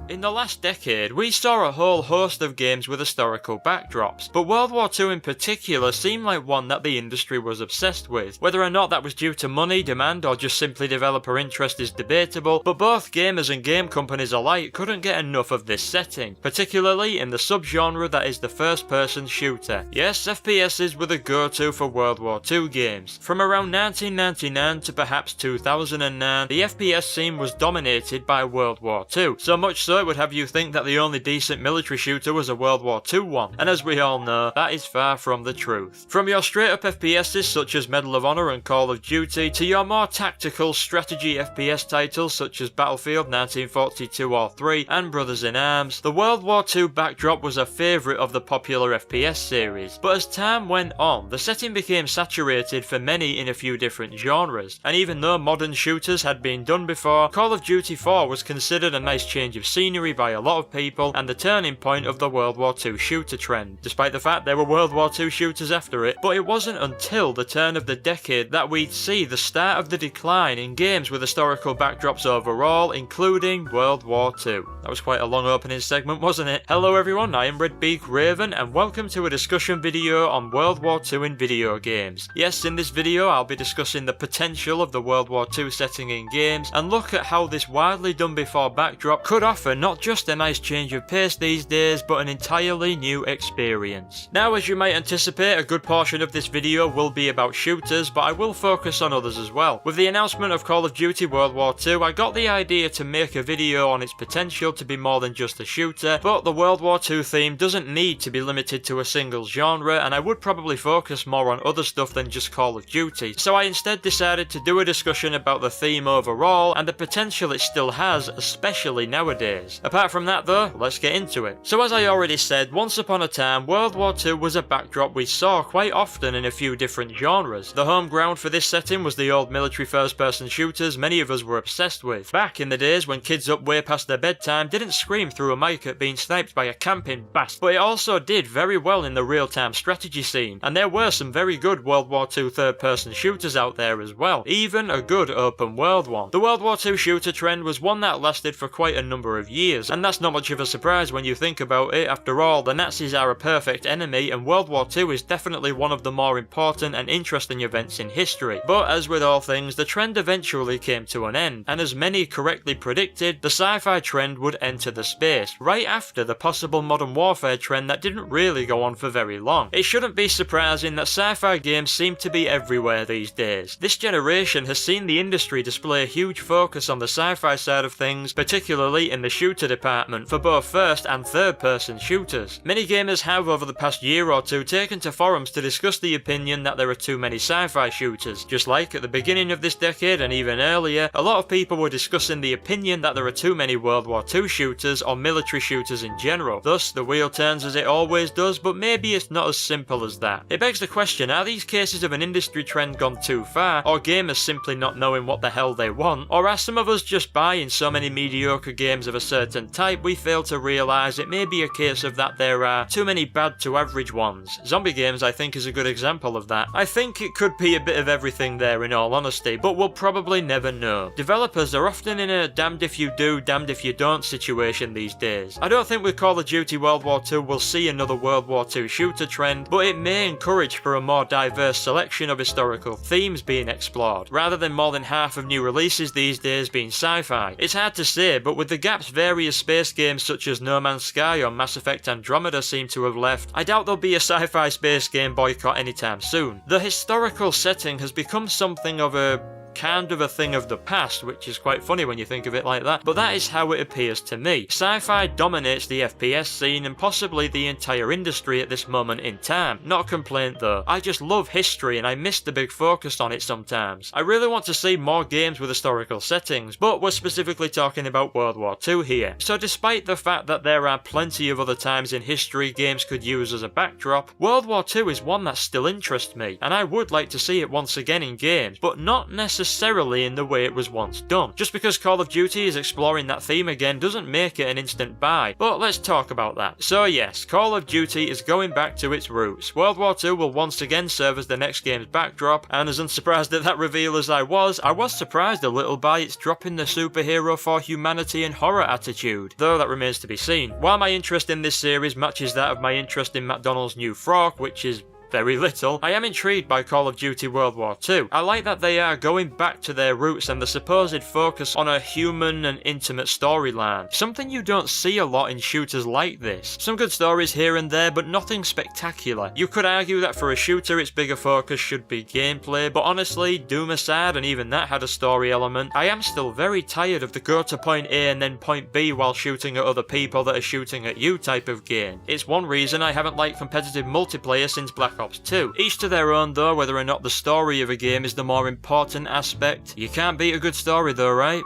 In the last decade, we saw a whole host of games with historical backdrops, but World War II in particular seemed like one that the industry was obsessed with. Whether or not that was due to money, demand, or just simply developer interest is debatable, but both gamers and game companies alike couldn't get enough of this setting, particularly in the subgenre that is the first-person shooter. Yes, FPSs were the go-to for World War II games. From around 1999 to perhaps 2009, the FPS scene was dominated by World War II, so much so it would have you think that the only decent military shooter was a World War II one, and as we all know, that is far from the truth. From your straight up FPSs such as Medal of Honor and Call of Duty, to your more tactical strategy FPS titles such as Battlefield 1942 or 3 and Brothers in Arms, the World War II backdrop was a favourite of the popular FPS series, but as time went on, the setting became saturated for many in a few different genres, and even though modern shooters had been done before, Call of Duty 4 was considered a nice change of scenery by a lot of people and the turning point of the World War II shooter trend, despite the fact there were World War II shooters after it. But it wasn't until the turn of the decade that we'd see the start of the decline in games with historical backdrops overall, including World War II. That was quite a long opening segment, wasn't it? Hello everyone, I am RedBeakRaven and welcome to a discussion video on World War II in video games. Yes, in this video I'll be discussing the potential of the World War II setting in games and look at how this widely done before backdrop could offer not just a nice change of pace these days, but an entirely new experience. Now, as you might anticipate, a good portion of this video will be about shooters, but I will focus on others as well. With the announcement of Call of Duty World War II, I got the idea to make a video on its potential to be more than just a shooter, but the World War II theme doesn't need to be limited to a single genre, and I would probably focus more on other stuff than just Call of Duty. So I instead decided to do a discussion about the theme overall and the potential it still has, especially nowadays. Apart from that though, let's get into it. So as I already said, once upon a time, World War II was a backdrop we saw quite often in a few different genres. The home ground for this setting was the old military first-person shooters many of us were obsessed with. Back in the days when kids up way past their bedtime didn't scream through a mic at being sniped by a camping bastard, but it also did very well in the real-time strategy scene, and there were some very good World War II third-person shooters out there as well, even a good open world one. The World War II shooter trend was one that lasted for quite a number of years, and that's not much of a surprise when you think about it. After all, the Nazis are a perfect enemy, and World War II is definitely one of the more important and interesting events in history. But as with all things, the trend eventually came to an end, and as many correctly predicted, the sci-fi trend would enter the space, right after the possible modern warfare trend that didn't really go on for very long. It shouldn't be surprising that sci-fi games seem to be everywhere these days. This generation has seen the industry display a huge focus on the sci-fi side of things, particularly in the shooter department, for both first and third person shooters. Many gamers have over the past year or two taken to forums to discuss the opinion that there are too many sci-fi shooters. Just like at the beginning of this decade and even earlier, a lot of people were discussing the opinion that there are too many World War II shooters or military shooters in general. Thus, the wheel turns as it always does, but maybe it's not as simple as that. It begs the question, are these cases of an industry trend gone too far, or gamers simply not knowing what the hell they want, or are some of us just buying so many mediocre games of a certain type we fail to realise it may be a case of that there are too many bad to average ones? Zombie games I think is a good example of that. I think it could be a bit of everything there in all honesty, but we'll probably never know. Developers are often in a damned if you do, damned if you don't situation these days. I don't think with Call of Duty World War II we'll see another World War II shooter trend, but it may encourage for a more diverse selection of historical themes being explored, rather than more than half of new releases these days being sci-fi. It's hard to say, but with the gaps various space games such as No Man's Sky or Mass Effect Andromeda seem to have left, I doubt there'll be a sci-fi space game boycott anytime soon. The historical setting has become something of a kind of a thing of the past, which is quite funny when you think of it like that, but that is how it appears to me. Sci-fi dominates the FPS scene and possibly the entire industry at this moment in time. Not a complaint though, I just love history and I miss the big focus on it sometimes. I really want to see more games with historical settings, but we're specifically talking about World War II here. So despite the fact that there are plenty of other times in history games could use as a backdrop, World War II is one that still interests me, and I would like to see it once again in games, but not necessarily necessarily in the way it was once done. Just because Call of Duty is exploring that theme again doesn't make it an instant buy, but let's talk about that. So yes, Call of Duty is going back to its roots. World War II will once again serve as the next game's backdrop, and as unsurprised at that reveal as I was surprised a little by its dropping the superhero for humanity and horror attitude, though that remains to be seen. While my interest in this series matches that of my interest in McDonald's new frog, which is very little, I am intrigued by Call of Duty World War II. I like that they are going back to their roots and the supposed focus on a human and intimate storyline, something you don't see a lot in shooters like this. Some good stories here and there, but nothing spectacular. You could argue that for a shooter its bigger focus should be gameplay, but honestly, Doom aside, and even that had a story element, I am still very tired of the go to point A and then point B while shooting at other people that are shooting at you type of game. It's one reason I haven't liked competitive multiplayer since Black Ops 2. Each to their own though, whether or not the story of a game is the more important aspect. You can't beat a good story though, right?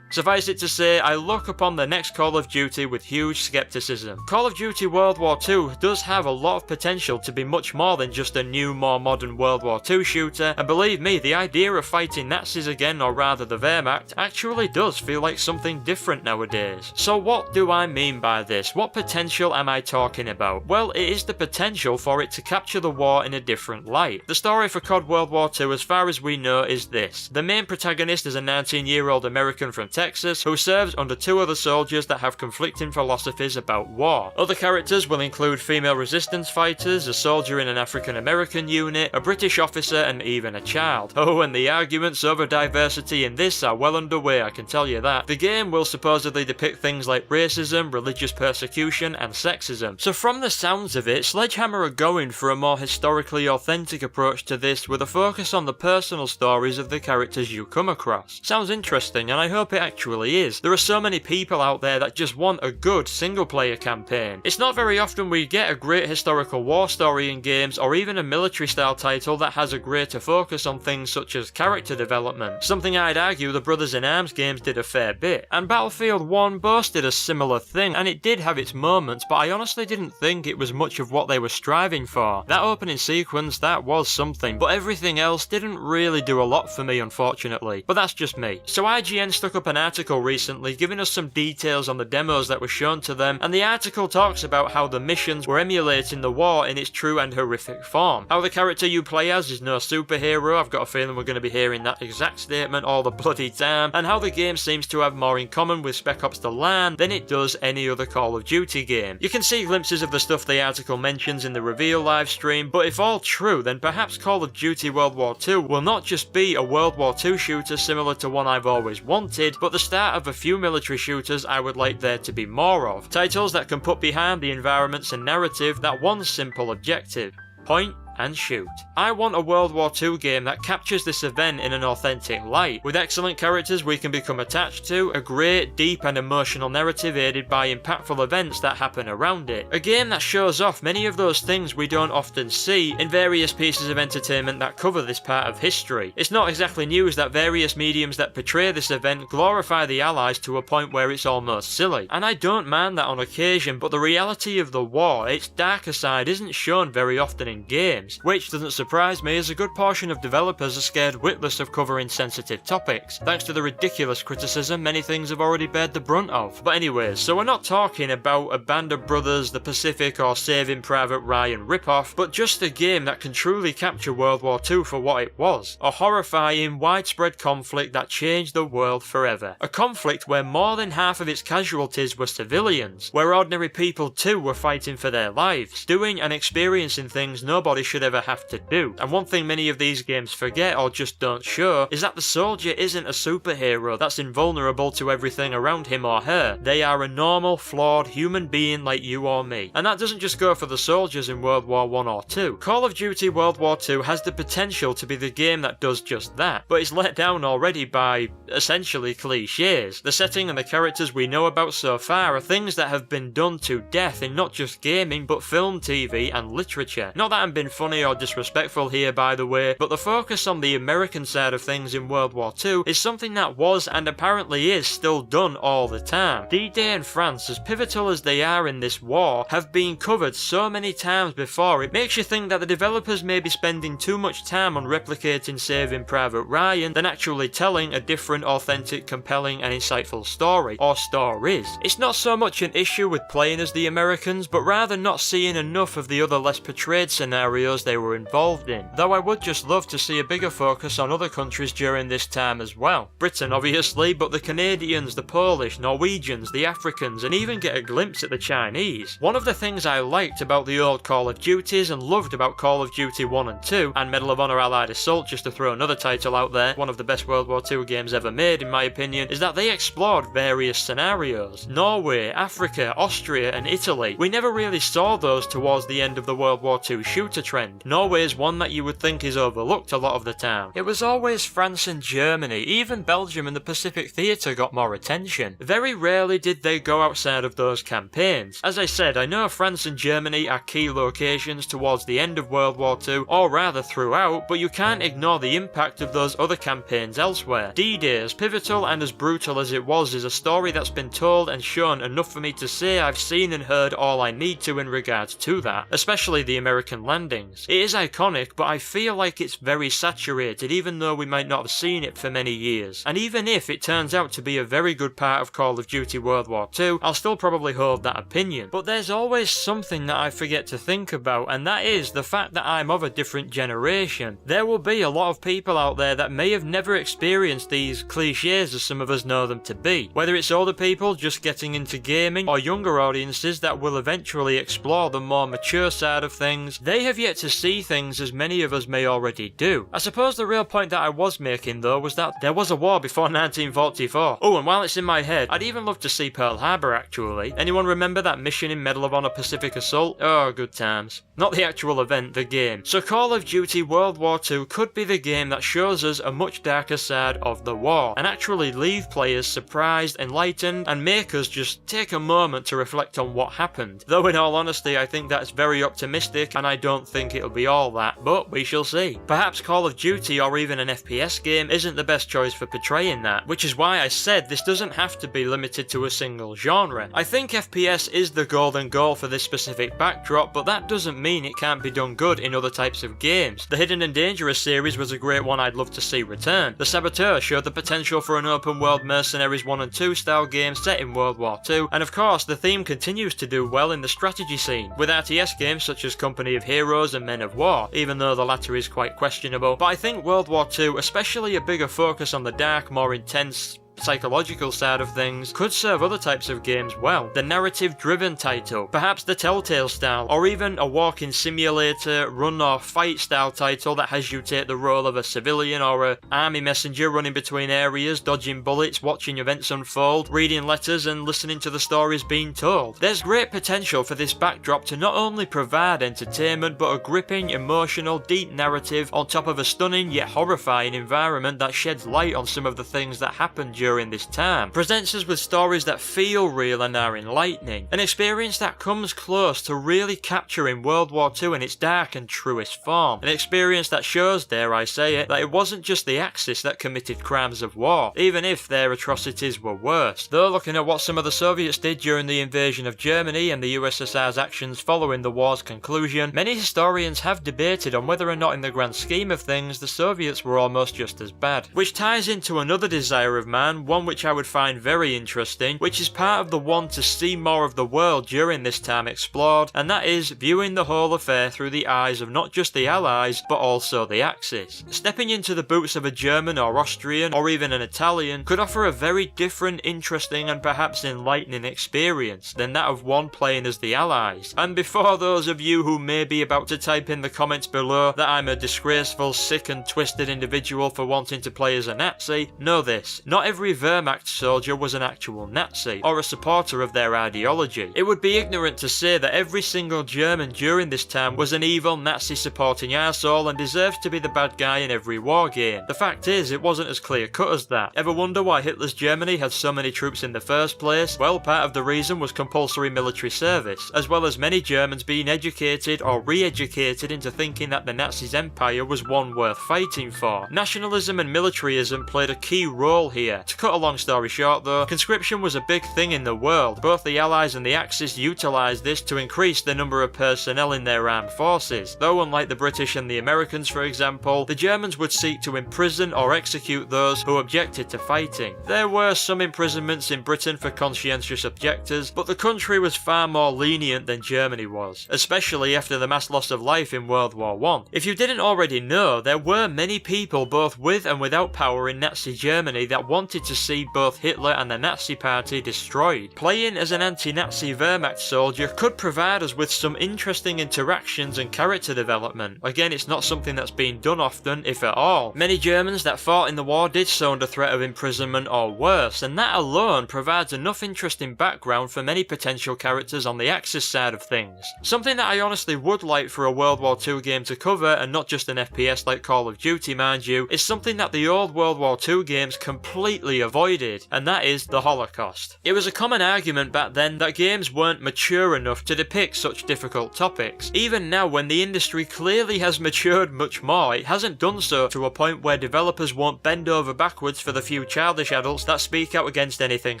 Suffice it to say, I look upon the next Call of Duty with huge skepticism. Call of Duty World War II does have a lot of potential to be much more than just a new, more modern World War II shooter, and believe me, the idea of fighting Nazis again, or rather the Wehrmacht, actually does feel like something different nowadays. So what do I mean by this? What potential am I talking about? Well, it is the potential for it to capture the war in a different light. The story for COD World War II, as far as we know, is this. The main protagonist is a 19-year-old American from Texas who serves under two other soldiers that have conflicting philosophies about war. Other characters will include female resistance fighters, a soldier in an African American unit, a British officer, and even a child. Oh, and the arguments over diversity in this are well underway, I can tell you that. The game will supposedly depict things like racism, religious persecution, and sexism. So from the sounds of it, Sledgehammer are going for a more historically authentic approach to this with a focus on the personal stories of the characters you come across. Sounds interesting, and I hope it actually is. There are so many people out there that just want a good single-player campaign. It's not very often we get a great historical war story in games, or even a military-style title that has a greater focus on things such as character development, something I'd argue the Brothers in Arms games did a fair bit. And Battlefield 1 boasted a similar thing, and it did have its moments, but I honestly didn't think it was much of what they were striving for. That opening sequence, that was something, but everything else didn't really do a lot for me, unfortunately. But that's just me. So IGN stuck up an article recently giving us some details on the demos that were shown to them, and the article talks about how the missions were emulating the war in its true and horrific form. How the character you play as is no superhero, I've got a feeling we're going to be hearing that exact statement all the bloody time, and how the game seems to have more in common with Spec Ops The Line than it does any other Call of Duty game. You can see glimpses of the stuff the article mentions in the reveal livestream, but if all true, then perhaps Call of Duty World War II will not just be a World War II shooter similar to one I've always wanted, but the start of a few military shooters I would like there to be more of. Titles that can put behind the environments and narrative that one simple objective: point and shoot. I want a World War II game that captures this event in an authentic light, with excellent characters we can become attached to, a great, deep and emotional narrative aided by impactful events that happen around it. A game that shows off many of those things we don't often see in various pieces of entertainment that cover this part of history. It's not exactly news that various mediums that portray this event glorify the Allies to a point where it's almost silly, and I don't mind that on occasion, but the reality of the war, its darker side, isn't shown very often in games. Which doesn't surprise me, as a good portion of developers are scared witless of covering sensitive topics, thanks to the ridiculous criticism many things have already bared the brunt of. But anyways, so we're not talking about a Band of Brothers, The Pacific or Saving Private Ryan ripoff, but just a game that can truly capture World War II for what it was. A horrifying, widespread conflict that changed the world forever. A conflict where more than half of its casualties were civilians, where ordinary people too were fighting for their lives, doing and experiencing things nobody should ever have to do. And one thing many of these games forget or just don't show is that the soldier isn't a superhero that's invulnerable to everything around him or her. They are a normal, flawed human being like you or me. And that doesn't just go for the soldiers in World War I or II. Call of Duty World War II has the potential to be the game that does just that, but it's let down already by, essentially, cliches. The setting and the characters we know about so far are things that have been done to death in not just gaming but film, TV and literature. Not that I'm being funny funny or disrespectful here, by the way, but the focus on the American side of things in World War II is something that was and apparently is still done all the time. D-Day and France, as pivotal as they are in this war, have been covered so many times before, it makes you think that the developers may be spending too much time on replicating Saving Private Ryan than actually telling a different, authentic, compelling and insightful story, or stories. It's not so much an issue with playing as the Americans, but rather not seeing enough of the other less portrayed scenarios they were involved in, though I would just love to see a bigger focus on other countries during this time as well. Britain obviously, but the Canadians, the Polish, Norwegians, the Africans, and even get a glimpse at the Chinese. One of the things I liked about the old Call of Duties and loved about Call of Duty 1 and 2, and Medal of Honor Allied Assault, just to throw another title out there, one of the best World War II games ever made in my opinion, is that they explored various scenarios. Norway, Africa, Austria and Italy. We never really saw those towards the end of the World War II shooter trend. Norway is one that you would think is overlooked a lot of the time. It was always France and Germany, even Belgium and the Pacific Theatre got more attention. Very rarely did they go outside of those campaigns. As I said, I know France and Germany are key locations towards the end of World War II, or rather throughout, but you can't ignore the impact of those other campaigns elsewhere. D-Day, as pivotal and as brutal as it was, is a story that's been told and shown enough for me to say I've seen and heard all I need to in regards to that, especially the American landings. It is iconic, but I feel like it's very saturated even though we might not have seen it for many years. And even if it turns out to be a very good part of Call of Duty World War II, I'll still probably hold that opinion. But there's always something that I forget to think about, and that is the fact that I'm of a different generation. There will be a lot of people out there that may have never experienced these cliches as some of us know them to be. Whether it's older people just getting into gaming, or younger audiences that will eventually explore the more mature side of things, they have yet to see things as many of us may already do. I suppose the real point that I was making though was that there was a war before 1944. Oh, and while it's in my head, I'd even love to see Pearl Harbor actually. Anyone remember that mission in Medal of Honor Pacific Assault? Oh, good times. Not the actual event, the game. So Call of Duty World War II could be the game that shows us a much darker side of the war, and actually leave players surprised, enlightened, and make us just take a moment to reflect on what happened. Though in all honesty, I think that's very optimistic, and I don't think it'll be all that, but we shall see. Perhaps Call of Duty or even an FPS game isn't the best choice for portraying that, which is why I said this doesn't have to be limited to a single genre. I think FPS is the golden goal for this specific backdrop, but that doesn't mean it can't be done good in other types of games. The Hidden and Dangerous series was a great one I'd love to see return. The Saboteur showed the potential for an open world Mercenaries 1 and 2 style game set in World War II, and of course the theme continues to do well in the strategy scene, with RTS games such as Company of Heroes and Men of War, even though the latter is quite questionable. But I think World War II, especially a bigger focus on the dark, more intense psychological side of things, could serve other types of games well. The narrative-driven title, perhaps the Telltale style, or even a walking simulator, run or fight style title that has you take the role of a civilian or an army messenger running between areas, dodging bullets, watching events unfold, reading letters and listening to the stories being told. There's great potential for this backdrop to not only provide entertainment, but a gripping, emotional, deep narrative on top of a stunning yet horrifying environment that sheds light on some of the things that happened during this time, presents us with stories that feel real and are enlightening, an experience that comes close to really capturing World War II in its dark and truest form, an experience that shows, dare I say it, that it wasn't just the Axis that committed crimes of war, even if their atrocities were worse. Though looking at what some of the Soviets did during the invasion of Germany and the USSR's actions following the war's conclusion, many historians have debated on whether or not in the grand scheme of things the Soviets were almost just as bad, which ties into another desire of mine, one which I would find very interesting, which is part of the want to see more of the world during this time explored, and that is viewing the whole affair through the eyes of not just the Allies, but also the Axis. Stepping into the boots of a German or Austrian, or even an Italian, could offer a very different, interesting, and perhaps enlightening experience than that of one playing as the Allies. And before those of you who may be about to type in the comments below that I'm a disgraceful, sick and twisted individual for wanting to play as a Nazi, know this: not every every Wehrmacht soldier was an actual Nazi, or a supporter of their ideology. It would be ignorant to say that every single German during this time was an evil Nazi supporting arsehole and deserves to be the bad guy in every war game. The fact is, it wasn't as clear cut as that. Ever wonder why Hitler's Germany had so many troops in the first place? Well, part of the reason was compulsory military service, as well as many Germans being educated or re-educated into thinking that the Nazis' empire was one worth fighting for. Nationalism and militarism played a key role here. To cut a long story short though, conscription was a big thing in the world. Both the Allies and the Axis utilised this to increase the number of personnel in their armed forces, though unlike the British and the Americans for example, the Germans would seek to imprison or execute those who objected to fighting. There were some imprisonments in Britain for conscientious objectors, but the country was far more lenient than Germany was, especially after the mass loss of life in World War I. If you didn't already know, there were many people both with and without power in Nazi Germany that wanted to see both Hitler and the Nazi Party destroyed. Playing as an anti-Nazi Wehrmacht soldier could provide us with some interesting interactions and character development. Again, it's not something that's been done often, if at all. Many Germans that fought in the war did so under threat of imprisonment or worse, and that alone provides enough interesting background for many potential characters on the Axis side of things. Something that I honestly would like for a World War II game to cover, and not just an FPS like Call of Duty mind you, is something that the old World War II games completely avoided, and that is the Holocaust. It was a common argument back then that games weren't mature enough to depict such difficult topics. Even now, when the industry clearly has matured much more, it hasn't done so to a point where developers won't bend over backwards for the few childish adults that speak out against anything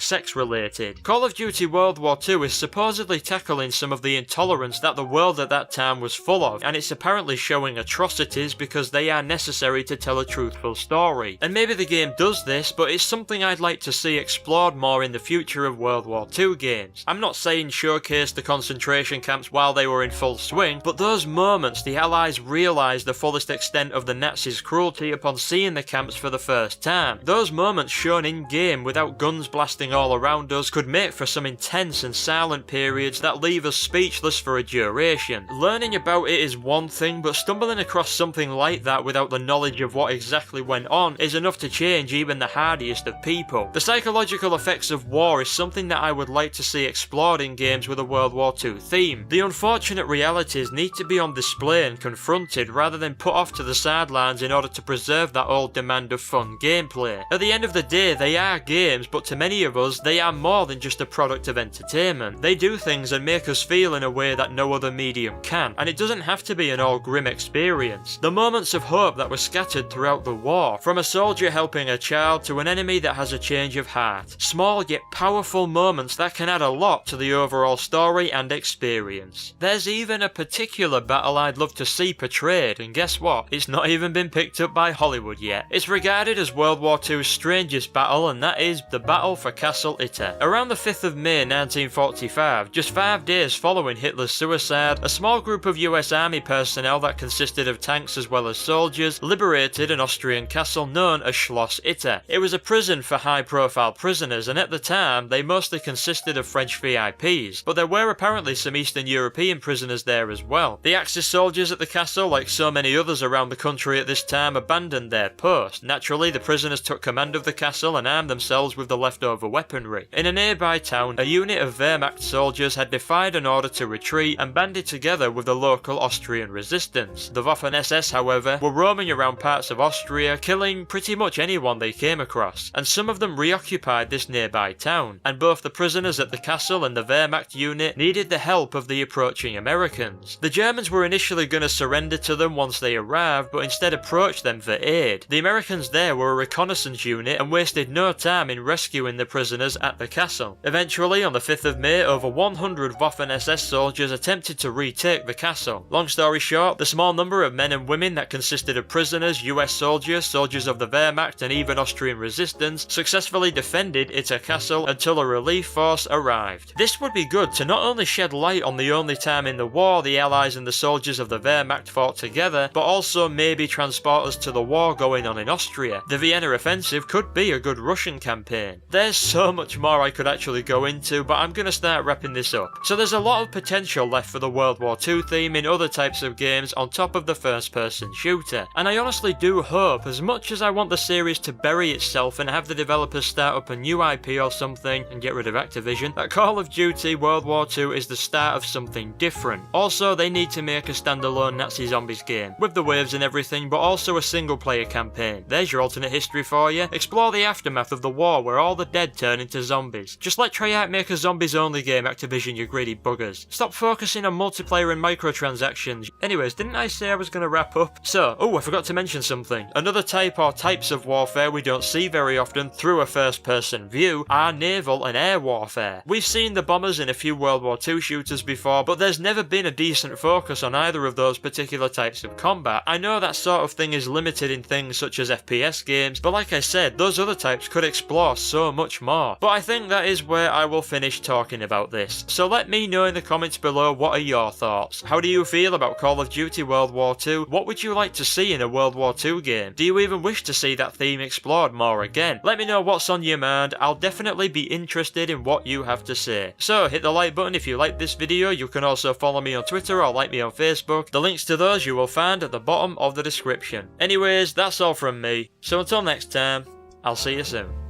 sex related. Call of Duty World War II is supposedly tackling some of the intolerance that the world at that time was full of, and it's apparently showing atrocities because they are necessary to tell a truthful story. And maybe the game does this, but it's something I'd like to see explored more in the future of World War II games. I'm not saying showcase the concentration camps while they were in full swing, but those moments the Allies realised the fullest extent of the Nazis' cruelty upon seeing the camps for the first time. Those moments shown in game without guns blasting all around us could make for some intense and silent periods that leave us speechless for a duration. Learning about it is one thing, but stumbling across something like that without the knowledge of what exactly went on is enough to change even the hardiest of people. The psychological effects of war is something that I would like to see explored in games with a World War II theme. The unfortunate realities need to be on display and confronted rather than put off to the sidelines in order to preserve that old demand of fun gameplay. At the end of the day, they are games, but to many of us, they are more than just a product of entertainment. They do things and make us feel in a way that no other medium can, and it doesn't have to be an all grim experience. The moments of hope that were scattered throughout the war, from a soldier helping a child to an enemy that has a change of heart. Small yet powerful moments that can add a lot to the overall story and experience. There's even a particular battle I'd love to see portrayed, and guess what? It's not even been picked up by Hollywood yet. It's regarded as World War II's strangest battle, and that is the Battle for Castle Itter. Around the 5th of May 1945, just 5 days following Hitler's suicide, a small group of US Army personnel that consisted of tanks as well as soldiers liberated an Austrian castle known as Schloss Itter. It was a prison for high-profile prisoners, and at the time they mostly consisted of French VIPs, but there were apparently some Eastern European prisoners there as well. The Axis soldiers at the castle, like so many others around the country at this time, abandoned their post. Naturally, the prisoners took command of the castle and armed themselves with the leftover weaponry. In a nearby town, a unit of Wehrmacht soldiers had defied an order to retreat and banded together with the local Austrian resistance. The Waffen-SS, however, were roaming around parts of Austria, killing pretty much anyone they came across, and some of them reoccupied this nearby town, and both the prisoners at the castle and the Wehrmacht unit needed the help of the approaching Americans. The Germans were initially going to surrender to them once they arrived, but instead approached them for aid. The Americans there were a reconnaissance unit and wasted no time in rescuing the prisoners at the castle. Eventually, on the 5th of May, over 100 Waffen-SS soldiers attempted to retake the castle. Long story short, the small number of men and women that consisted of prisoners, US soldiers, soldiers of the Wehrmacht and even Austrian resistance successfully defended Itter Castle until a relief force arrived. This would be good to not only shed light on the only time in the war the Allies and the soldiers of the Wehrmacht fought together, but also maybe transport us to the war going on in Austria. The Vienna offensive could be a good Russian campaign. There's so much more I could actually go into, but I'm gonna start wrapping this up. So there's a lot of potential left for the World War II theme in other types of games on top of the first person shooter, and I honestly do hope, as much as I want the series to bury itself and and have the developers start up a new IP or something and get rid of Activision, that Call of Duty World War II is the start of something different. Also, they need to make a standalone Nazi zombies game, with the waves and everything, but also a single player campaign. There's your alternate history for you. Explore the aftermath of the war where all the dead turn into zombies. Just let Treyarch make a zombies only game, Activision, you greedy buggers. Stop focusing on multiplayer and microtransactions. Anyways, didn't I say I was going to wrap up? So, I forgot to mention something. Another type or types of warfare we don't see very often through a first person view are naval and air warfare. We've seen the bombers in a few World War II shooters before, but there's never been a decent focus on either of those particular types of combat. I know that sort of thing is limited in things such as FPS games, but like I said, those other types could explore so much more. But I think that is where I will finish talking about this. So let me know in the comments below, what are your thoughts? How do you feel about Call of Duty World War II? What would you like to see in a World War II game? Do you even wish to see that theme explored more again? Let me know what's on your mind. I'll definitely be interested in what you have to say. So hit the like button if you like this video. You can also follow me on Twitter or like me on Facebook. The links to those you will find at the bottom of the description. Anyways, that's all from me. So until next time, I'll see you soon.